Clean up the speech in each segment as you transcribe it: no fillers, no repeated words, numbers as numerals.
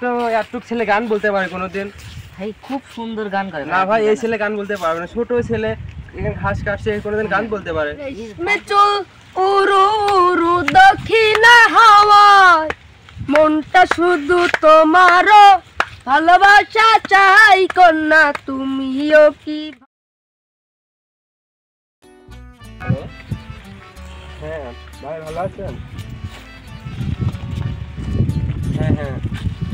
তো এতটুক ছেলে গান বলতে পারে কোনোদিন? ভাই খুব সুন্দর গান করে। না ভাই, এই ছেলে গান বলতে পারবে না, ছোট ছেলে এখানে ঘাস কাটছে, কোনোদিন গান বলতে পারে? চুল উড়ু উড়ু দক্ষিণা হাওয়ায়, মনটা শুধু তোমার, ভালোবাসা চাই কন্যা তুমিও কি। হ্যাঁ ভাই, ভালো আছেন? হ্যাঁ হ্যাঁ।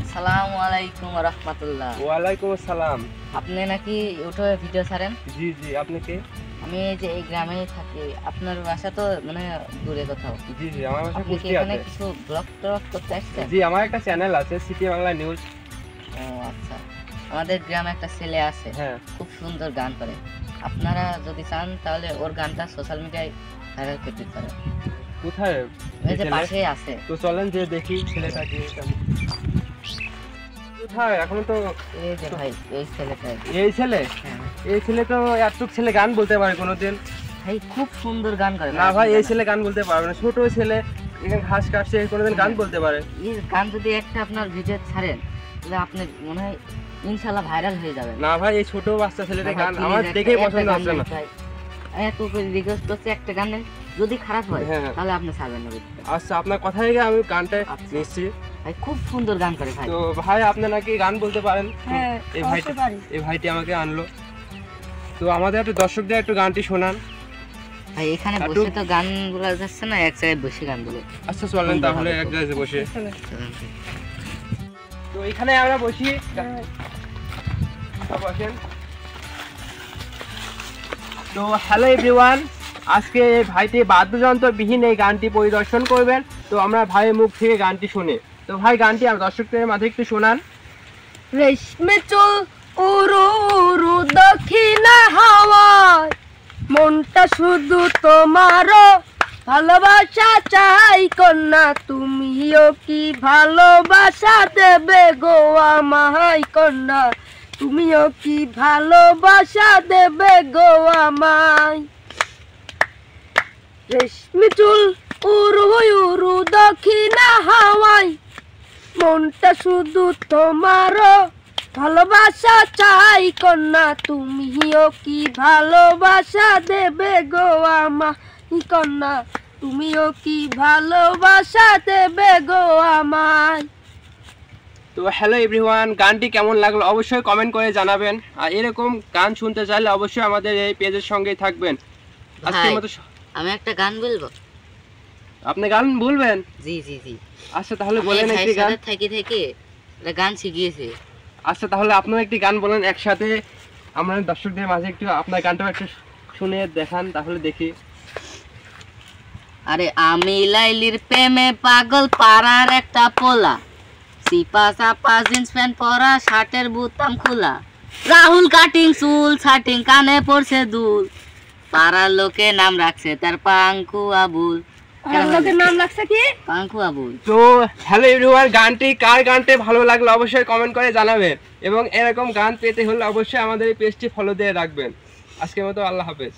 আসসালামু আলাইকুম রাহমাতুল্লাহ। ওয়ালাইকুম আসসালাম। আপনি নাকি ইউটিউবে ভিডিও ছাড়েন? জি জি, আপনি কে? আমি এই যে এই গ্রামেই থাকি। আপনার বাসা তো মানে দূরে কোথাও? জি জি, আমার বাসা আপনি কি কুষ্টিয়াতে। এখানে কিছু ব্লগ টক করতে আসছেন? জি, আমার একটা চ্যানেল আছে, সিটি বাংলা নিউজ। ও আচ্ছা। আমাদের গ্রামে একটা ছেলে আছে, হ্যাঁ, খুব সুন্দর গান করে। আপনারা যদি চান তাহলে ওর গানটা সোশ্যাল মিডিয়ায় ভাইরাল করতে পারেন। কোথায়? এই যে পাশেই আছে। তো চলেন যে দেখি ছেলেটাকে কেমন। কোথায়? এখনো তো এই যে ভাই, এই ছেলেটাই। এই ছেলে? হ্যাঁ এই ছেলে তো এতটুক ছেলে গান বলতে পারে কোনোদিন? ভাই খুব সুন্দর গান করে। না ভাই, এই ছেলে গান বলতে পারবে না, ছোট ছেলে এখানে ঘাস কাটছে, কোনোদিন গান বলতে পারে? এই গান যদি একটা আপনার ভিডিও ছাড়েন তাহলে আপনি মনে হয় ইনশাআল্লাহ ভাইরাল হয়ে যাবেন। না ভাই, এই ছোট বাচ্চা ছেলেটা গান আমার দেখেই পছন্দ হচ্ছে না। এত করে রিকোয়েস্ট করছি একটা গান নেন, যদি খারাপ হয় হ্যাঁ। তাহলে আপনি ছাড়বেন না। আচ্ছা, আপনার কথা থেকে আমি গানটা নিচ্ছি। ভাই খুব সুন্দর গান করে ভাই। তো ভাই, আপনি নাকি গান বলতে পারেন? হ্যাঁ, এই ভাইটি আমাকে আনলো। তো আমাদের একটু দর্শকদের একটু গানটি শোনান। ভাই এখানে বসে তো গান বলা যাচ্ছে না, এক জায়গায় বসে গান বলে। আচ্ছা চলেন তাহলে এক জায়গায় বসে। তো এখানে আমরা বসি, বসেন। তো হ্যালো এভরিওয়ান, আজকে এই ভাইটি বাদ্যযন্ত্রবিহীন এই গানটি পরিদর্শন করবেন। তো আমরা ভাইয়ের মুখ থেকে গানটি শুনি। তো ভাই, গানটি আমার দর্শকদের মাঝে একটু শোনান। রেশমে চুল উড়ু উড়ু দক্ষিণা হাওয়ায়, মনটা শুধু তোমার, ভালোবাসা চাই কন্যা তুমিও কি ভালোবাসা দেবে গো আমায় কন্যা, তুমিও কি ভালোবাসা দেবে গো আমায়। রেশমি চুল উড়ু উড়ু দক্ষিণা হাওয়ায়, মনটা শুধু তোমার, ভালোবাসা চাই কন্যা তুমিও কি ভালোবাসা দেবে গো আমায় কন্যা, তুমিও কি ভালোবাসা দেবে গো আমায়। তো হ্যালো এভরিওয়ান, গানটি কেমন লাগলো অবশ্যই কমেন্ট করে জানাবেন। আর এরকম গান শুনতে চাইলে অবশ্যই আমাদের এই পেজের সঙ্গেই থাকবেন। আজকের মতো আমি একটা গান বলবো। আপনি গান বলবেন? জি জি জি। আচ্ছা তাহলে বলেন একটি গান। থেকে থেকে একটা গান শিখিয়েছে। আচ্ছা তাহলে আপনারা একটি গান বলেন একসাথে, আমরা দর্শকদের মাঝে একটু আপনার গানটা একটু শুনে দেখান, তাহলে দেখি। আরে আমি লাইলির প্রেমে পাগল, পাড়ার একটা পোলা, সিপা সাপা জিন্স প্যান্ট পরা, শার্টের বুতাম খোলা, রাহুল কাটিং চুল ছাটিং, কানে পড়ছে দুল, পাড়ার লোকে নাম রাখছে তার পাঙ্কু আবুল। লোকের নাম লাগছে কি? পাঙ্কু আবুল। তো হ্যালো এভরিওয়ান, গানটি কার গানটি ভালো লাগলো অবশ্যই কমেন্ট করে জানাবেন, এবং এরকম গান পেতে হলে অবশ্যই আমাদের এই পেজটি ফলো দিয়ে রাখবেন। আজকের মতো আল্লাহ হাফেজ।